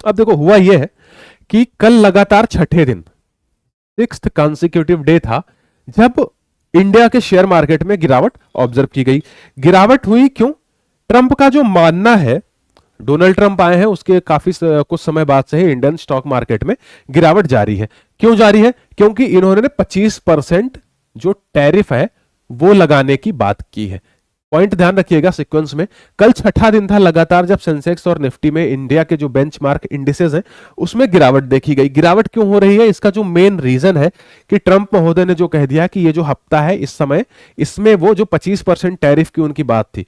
अब देखो हुआ यह है कि कल लगातार छठे दिन, सिक्स्थ कंसेक्यूटिव डे था जब इंडिया के शेयर मार्केट में गिरावट ऑब्जर्व की गई। गिरावट हुई क्यों? ट्रंप का जो मानना है, डोनाल्ड ट्रंप आए हैं उसके काफी कुछ समय बाद से ही इंडियन स्टॉक मार्केट में गिरावट जारी है। क्यों जारी है? क्योंकि इन्होंने 25% जो टैरिफ है वो लगाने की बात की है। पॉइंट ध्यान रखिएगा सीक्वेंस में, कल छठा दिन था लगातार जब सेंसेक्स और निफ्टी में इंडिया के जो बेंचमार्क इंडिसेस हैं उसमें गिरावट देखी गई। गिरावट क्यों हो रही है? इसका जो मेन रीजन है कि ट्रंप महोदय ने जो कह दिया कि ये जो हफ्ता है इस समय इसमें वो जो 25% टैरिफ की उनकी बात थी,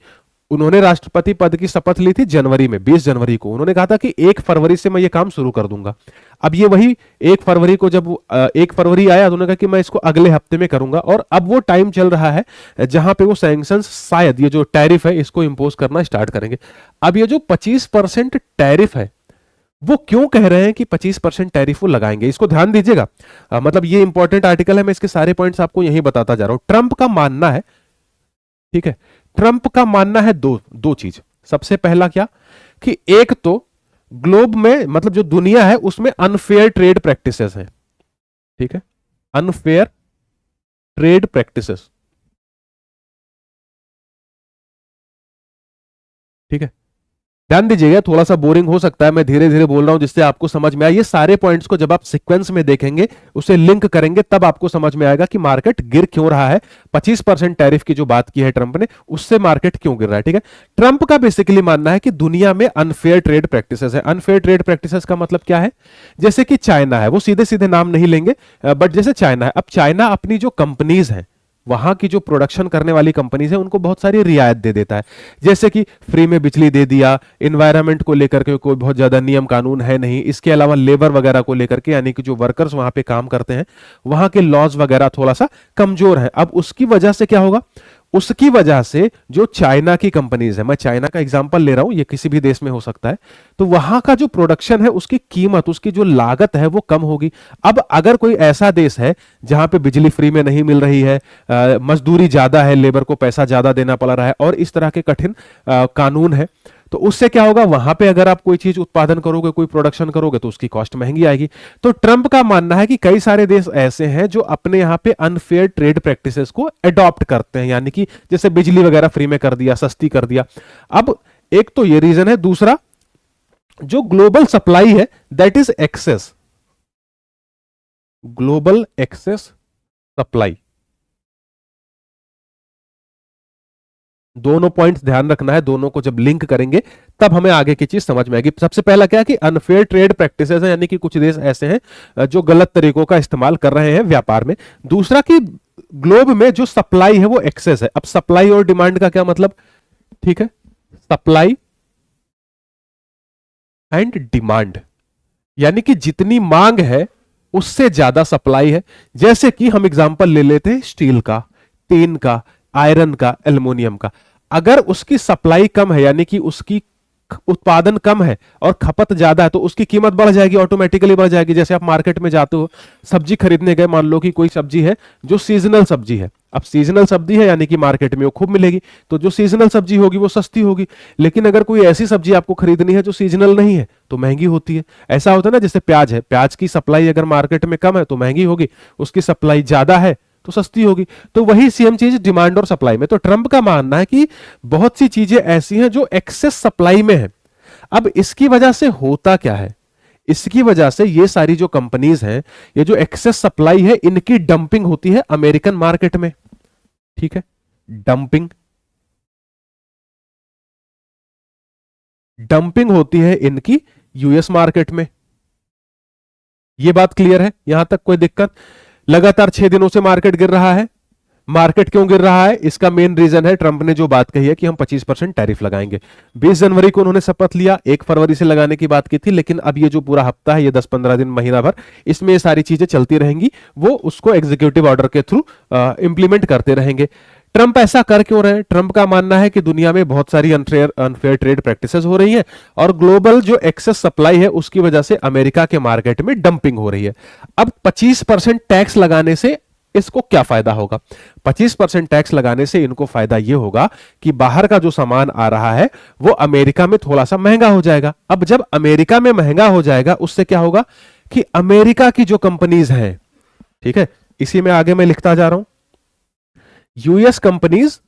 उन्होंने राष्ट्रपति पद की शपथ ली थी जनवरी में, 20 जनवरी को। उन्होंने कहा था कि 1 फरवरी से मैं ये काम शुरू कर दूंगा। अब ये वही 1 फरवरी को जब 1 फरवरी आया तो उन्होंने कहा कि मैं इसको अगले हफ्ते में करूंगा, और अब वो टाइम चल रहा है जहां पे वो सैंक्शंस, शायद ये जो टैरिफ है इसको इंपोज करना स्टार्ट करेंगे। अब ये जो 25% टैरिफ है वो क्यों कह रहे हैं कि 25% टैरिफ वो लगाएंगे, इसको ध्यान दीजिएगा। मतलब ये इंपॉर्टेंट आर्टिकल है, मैं इसके सारे पॉइंट्स आपको यही बताता जा रहा हूं। ट्रंप का मानना है, ठीक है, ट्रंप का मानना है दो चीज। सबसे पहला क्या कि एक तो ग्लोब में, मतलब जो दुनिया है उसमें अनफेयर ट्रेड प्रैक्टिसेस हैं, ठीक है, अनफेयर ट्रेड प्रैक्टिसेस, ठीक है। ध्यान दीजिएगा, थोड़ा सा बोरिंग हो सकता है, मैं धीरे धीरे बोल रहा हूं जिससे आपको समझ में आए। ये सारे पॉइंट्स को जब आप सीक्वेंस में देखेंगे, उसे लिंक करेंगे, तब आपको समझ में आएगा कि मार्केट गिर क्यों रहा है। 25% टैरिफ की जो बात की है ट्रंप ने, उससे मार्केट क्यों गिर रहा है, ठीक है। ट्रंप का बेसिकली मानना है कि दुनिया में अनफेयर ट्रेड प्रैक्टिसेस है। अनफेयर ट्रेड प्रैक्टिसेस का मतलब क्या है? जैसे कि चाइना है, वो सीधे सीधे नाम नहीं लेंगे, बट जैसे चाइना है, अब चाइना अपनी जो कंपनीज है, वहां की जो प्रोडक्शन करने वाली कंपनीज है, उनको बहुत सारी रियायत दे देता है। जैसे कि फ्री में बिजली दे दिया, एनवायरनमेंट को लेकर के कोई बहुत ज्यादा नियम कानून है नहीं, इसके अलावा लेबर वगैरह को लेकर के, यानी कि जो वर्कर्स वहां पे काम करते हैं वहां के लॉज वगैरह थोड़ा सा कमजोर है। अब उसकी वजह से क्या होगा? उसकी वजह से जो चाइना की कंपनीज है, मैं चाइना का एग्जांपल ले रहा हूं, ये किसी भी देश में हो सकता है, तो वहां का जो प्रोडक्शन है उसकी कीमत, उसकी जो लागत है वो कम होगी। अब अगर कोई ऐसा देश है जहां पे बिजली फ्री में नहीं मिल रही है, मजदूरी ज्यादा है, लेबर को पैसा ज्यादा देना पड़ रहा है, और इस तरह के कठिन कानून है, तो उससे क्या होगा? वहां पे अगर आप कोई चीज उत्पादन करोगे, कोई प्रोडक्शन करोगे, तो उसकी कॉस्ट महंगी आएगी। तो ट्रंप का मानना है कि कई सारे देश ऐसे हैं जो अपने यहां पे अनफेयर ट्रेड प्रैक्टिसेस को अडॉप्ट करते हैं, यानी कि जैसे बिजली वगैरह फ्री में कर दिया, सस्ती कर दिया। अब एक तो ये रीजन है, दूसरा जो ग्लोबल सप्लाई है that is access, global access supply. दोनों पॉइंट्स ध्यान रखना है, दोनों को जब लिंक करेंगे तब हमें आगे की चीज समझ में आएगी। सबसे पहला क्या कि अनफेयर ट्रेड प्रैक्टिसेस है, यानी कि कुछ देश ऐसे हैं जो गलत तरीकों का इस्तेमाल कर रहे हैं व्यापार में। दूसरा कि ग्लोब में जो सप्लाई है वो एक्सेस है। अब सप्लाई और डिमांड का क्या मतलब, ठीक है, सप्लाई एंड डिमांड, यानी कि जितनी मांग है उससे ज्यादा सप्लाई है। जैसे कि हम एग्जांपल ले लेते हैं स्टील का, टीन का, आयरन का, एल्युमिनियम का। अगर उसकी सप्लाई कम है, यानी कि उसकी उत्पादन कम है और खपत ज्यादा है, तो उसकी कीमत बढ़ जाएगी, ऑटोमेटिकली बढ़ जाएगी। जैसे आप मार्केट में जाते हो, सब्जी खरीदने गए, मान लो कि कोई सब्जी है जो सीजनल सब्जी है। अब सीजनल सब्जी है यानी कि मार्केट में वो खूब मिलेगी, तो जो सीजनल सब्जी होगी वो सस्ती होगी। लेकिन अगर कोई ऐसी सब्जी आपको खरीदनी है जो सीजनल नहीं है तो महंगी होती है। ऐसा होता है ना, जैसे प्याज है, प्याज की सप्लाई अगर मार्केट में कम है तो महंगी होगी, उसकी सप्लाई ज्यादा है तो सस्ती होगी। तो वही सेम चीज डिमांड और सप्लाई में। तो ट्रंप का मानना है कि बहुत सी चीजें ऐसी हैं जो एक्सेस सप्लाई में है। अब इसकी वजह से होता क्या है? इसकी वजह से ये सारी जो कंपनीज हैं, ये जो एक्सेस सप्लाई है, इनकी डंपिंग होती है अमेरिकन मार्केट में, ठीक है, डंपिंग, डंपिंग होती है इनकी यूएस मार्केट में। ये बात क्लियर है? यहां तक कोई दिक्कत? लगातार 6 दिनों से मार्केट गिर रहा है। मार्केट क्यों गिर रहा है? इसका मेन रीजन है ट्रंप ने जो बात कही है कि हम 25% टैरिफ लगाएंगे। 20 जनवरी को उन्होंने शपथ लिया, 1 फरवरी से लगाने की बात की थी, लेकिन अब ये जो पूरा हफ्ता है, ये 10-15 दिन, महीना भर, इसमें ये सारी चीजें चलती रहेंगी। वो उसको एग्जीक्यूटिव ऑर्डर के थ्रू इंप्लीमेंट करते रहेंगे। ट्रंप ऐसा कर क्यों रहे हैं? ट्रंप का मानना है कि दुनिया में बहुत सारी अनफेयर ट्रेड प्रैक्टिसेस हो रही हैं, और ग्लोबल जो एक्सेस सप्लाई है उसकी वजह से अमेरिका के मार्केट में डंपिंग हो रही है। अब 25% टैक्स लगाने से इसको क्या फायदा होगा? 25% टैक्स लगाने से इनको फायदा यह होगा कि बाहर का जो सामान आ रहा है वो अमेरिका में थोड़ा सा महंगा हो जाएगा। अब जब अमेरिका में महंगा हो जाएगा उससे क्या होगा कि अमेरिका की जो कंपनीज हैं, ठीक है, इसी में आगे मैं लिखता जा रहा हूं, यूएस कंपनीज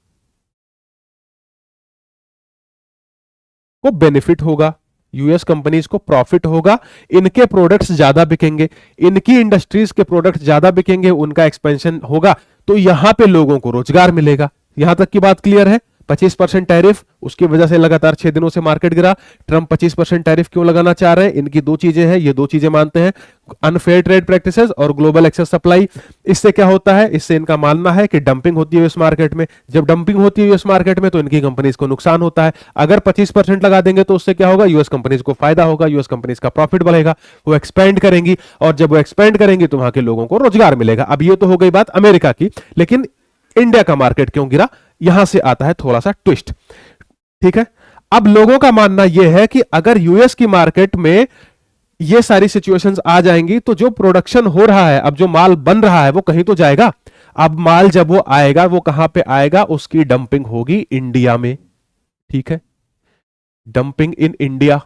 को बेनिफिट होगा, यूएस कंपनीज को प्रॉफिट होगा, इनके प्रोडक्ट्स ज्यादा बिकेंगे, इनकी इंडस्ट्रीज के प्रोडक्ट्स ज्यादा बिकेंगे, उनका एक्सपेंशन होगा, तो यहां पे लोगों को रोजगार मिलेगा। यहां तक की बात क्लियर है? 25% टैरिफ, उसकी वजह से लगातार 6 दिनों से मार्केट गिरा। ट्रंप 25% टैरिफ क्यों लगाना चाह रहे हैं? इनकी दो चीजें हैं, ये दो चीजें मानते हैं, अनफेयर ट्रेड प्रैक्टिसेस और ग्लोबल एक्सेस सप्लाई। इससे क्या होता है? इससे इनका मानना है कि डंपिंग होती है यूएस मार्केट में। जब डंपिंग होती है यूएस मार्केट में तो इनकी कंपनीज को नुकसान होता है। अगर 25% लगा देंगे तो उससे क्या होगा? यूएस कंपनीज को फायदा होगा, यूएस कंपनीज का प्रॉफिट बढ़ेगा, वो एक्सपेंड करेंगी, और जब वो एक्सपेंड करेंगी तो वहां के लोगों को रोजगार मिलेगा। अब ये तो हो गई बात अमेरिका की, लेकिन इंडिया का मार्केट क्यों गिरा? यहां से आता है थोड़ा सा ट्विस्ट, ठीक है। अब लोगों का मानना यह है कि अगर यूएस की मार्केट में ये सारी सिचुएशंस आ जाएंगी तो जो प्रोडक्शन हो रहा है, अब जो माल बन रहा है वो कहीं तो जाएगा। अब माल जब वो आएगा वो कहां पे आएगा? उसकी डंपिंग होगी इंडिया में, ठीक है, डंपिंग इन इंडिया।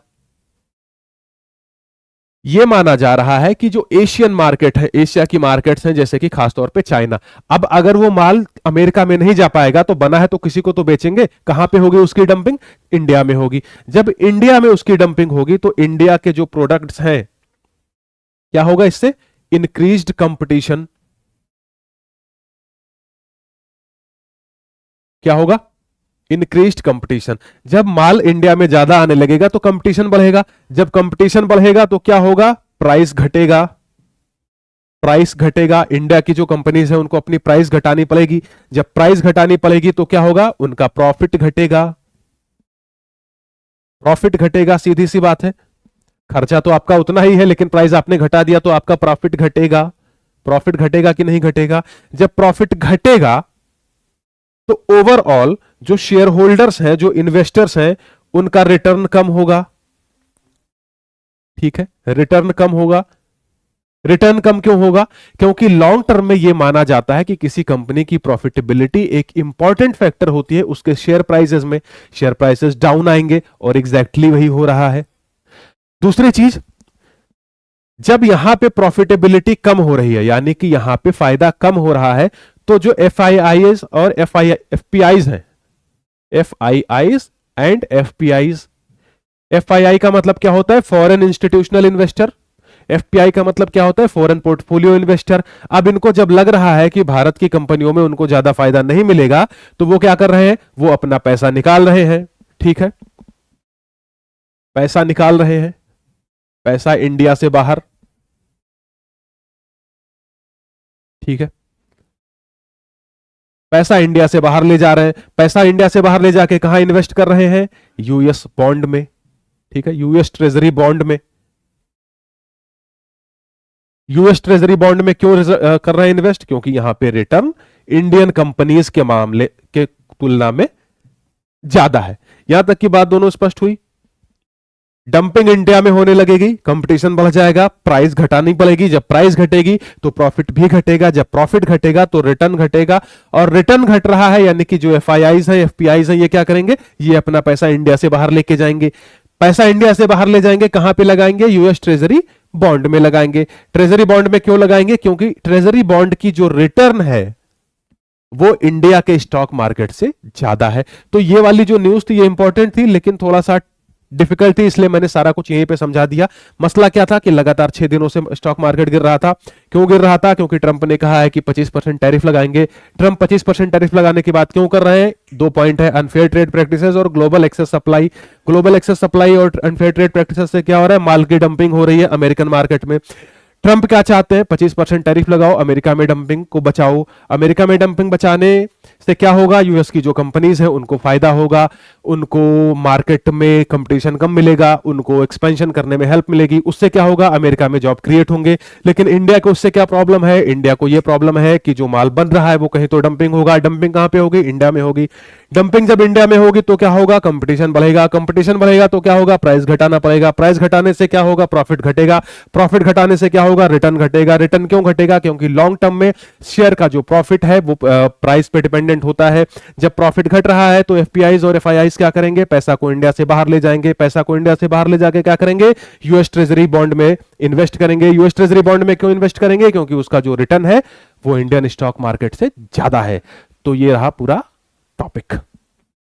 यह माना जा रहा है कि जो एशियन मार्केट है, एशिया की मार्केट्स हैं जैसे कि खासतौर पे चाइना, अब अगर वो माल अमेरिका में नहीं जा पाएगा तो बना है तो किसी को तो बेचेंगे, कहां पे होगी उसकी डंपिंग? इंडिया में होगी। जब इंडिया में उसकी डंपिंग होगी तो इंडिया के जो प्रोडक्ट्स हैं, क्या होगा इससे? Increased competition. क्या होगा? Increased competition. जब माल इंडिया में ज्यादा आने लगेगा तो कंपटीशन बढ़ेगा, जब कंपटीशन बढ़ेगा तो क्या होगा? प्राइस घटेगा, प्राइस घटेगा। इंडिया की जो कंपनीज है उनको अपनी प्राइस घटानी पड़ेगी, जब प्राइस घटानी पड़ेगी तो क्या होगा? उनका प्रॉफिट घटेगा, प्रॉफिट घटेगा, सीधी सी बात है। खर्चा तो आपका उतना ही है लेकिन प्राइस आपने घटा दिया तो आपका प्रॉफिट घटेगा। प्रॉफिट घटेगा कि नहीं घटेगा? जब प्रॉफिट घटेगा तो ओवरऑल जो शेयर होल्डर्स हैं, जो इन्वेस्टर्स हैं, उनका रिटर्न कम होगा, ठीक है, रिटर्न कम होगा। रिटर्न कम क्यों होगा? क्योंकि लॉन्ग टर्म में यह माना जाता है कि किसी कंपनी की प्रॉफिटेबिलिटी एक इंपॉर्टेंट फैक्टर होती है उसके शेयर प्राइसेस में। शेयर प्राइसेस डाउन आएंगे और एग्जैक्टली वही हो रहा है। दूसरी चीज, जब यहां पे प्रॉफिटेबिलिटी कम हो रही है, यानी कि यहां पे फायदा कम हो रहा है, तो जो एफआईआईज और एफपीआईज हैं, एफआईआईज एंड एफपीआईज, एफआईआई का मतलब क्या होता है? Foreign institutional investor. एफपीआई का मतलब क्या होता है? Foreign portfolio investor. अब इनको जब लग रहा है कि भारत की कंपनियों में उनको ज्यादा फायदा नहीं मिलेगा तो वो क्या कर रहे हैं? वो अपना पैसा निकाल रहे हैं, ठीक है, पैसा निकाल रहे हैं, पैसा इंडिया से बाहर, ठीक है, पैसा इंडिया से बाहर ले जा रहे हैं। पैसा इंडिया से बाहर ले जाके कहां इन्वेस्ट कर रहे हैं? यूएस बॉन्ड में, ठीक है, यूएस ट्रेजरी बॉन्ड में। यूएस ट्रेजरी बॉन्ड में क्यों कर रहे हैं इन्वेस्ट? क्योंकि यहां पे रिटर्न इंडियन कंपनीज के मामले के तुलना में ज्यादा है। यहां तक की बात दोनों स्पष्ट हुई। डंपिंग इंडिया में होने लगेगी, कंपटीशन बढ़ जाएगा, प्राइस घटानी पड़ेगी, जब प्राइस घटेगी तो प्रॉफिट भी घटेगा, जब प्रॉफिट घटेगा तो रिटर्न घटेगा, और रिटर्न घट रहा है यानी कि जो एफआईआईज है, एफपीआईज है, ये क्या करेंगे? ये अपना पैसा इंडिया से बाहर लेके जाएंगे। पैसा इंडिया से बाहर ले जाएंगे, कहां पे लगाएंगे? यूएस ट्रेजरी बॉन्ड में लगाएंगे। ट्रेजरी बॉन्ड में क्यों लगाएंगे? क्योंकि ट्रेजरी बॉन्ड की जो रिटर्न है वो इंडिया के स्टॉक मार्केट से ज्यादा है। तो ये वाली जो न्यूज थी ये इंपॉर्टेंट थी लेकिन थोड़ा सा डिफिकल्ट थी, इसलिए मैंने सारा कुछ यहीं पे समझा दिया। मसला क्या था कि लगातार 6 दिनों से स्टॉक मार्केट गिर रहा था। क्यों गिर रहा था? क्योंकि ट्रंप ने कहा है कि 25% टैरिफ लगाएंगे। ट्रंप 25% टैरिफ लगाने की बात क्यों कर रहे हैं? 2 पॉइंट है, अनफेयर ट्रेड प्रैक्टिसेस और global access supply. Global access supply और अनफेयर ट्रेड प्रैक्टिसेस से क्या हो रहा है? माल की डंपिंग हो रही है अमेरिकन मार्केट में। ट्रंप क्या चाहते हैं? 25% टैरिफ लगाओ, अमेरिका में डंपिंग को बचाओ। अमेरिका में डंपिंग बचाने से क्या होगा? यूएस की जो कंपनीज है उनको फायदा होगा, उनको मार्केट में कंपटीशन कम मिलेगा, उनको एक्सपेंशन करने में हेल्प मिलेगी। उससे क्या होगा? अमेरिका में जॉब क्रिएट होंगे। लेकिन इंडिया को उससे क्या प्रॉब्लम है? इंडिया को यह प्रॉब्लम है कि जो माल बन रहा है वो कहीं तो डंपिंग होगा। डंपिंग कहां पे होगी? इंडिया में होगी। डंपिंग जब इंडिया में होगी तो क्या होगा? कंपटीशन बढ़ेगा। कंपटीशन बढ़ेगा तो क्या होगा? प्राइस घटाना पड़ेगा। प्राइस घटाने से क्या होगा? प्रॉफिट घटेगा। प्रॉफिट घटाने से क्या होगा? होगा, रिटर्न घटेगा। रिटर्न क्यों घटेगा? क्योंकि लॉन्ग टर्म में शेयर का जो प्रॉफिट है वो प्राइस पे डिपेंडेंट होता है। जब प्रॉफिट घट रहा है तो एफपीआईज और एफआईआईज क्या करेंगे? पैसा को इंडिया से बाहर ले जाएंगे। पैसा को इंडिया से बाहर ले जाके क्या करेंगे? यूएस ट्रेजरी बॉन्ड में इन्वेस्ट करेंगे। यूएस ट्रेजरी बॉन्ड में क्यों इन्वेस्ट करेंगे? क्योंकि उसका जो रिटर्न है वो इंडियन स्टॉक मार्केट से ज्यादा है। तो ये रहा पूरा टॉपिक।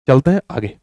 चलते हैं आगे।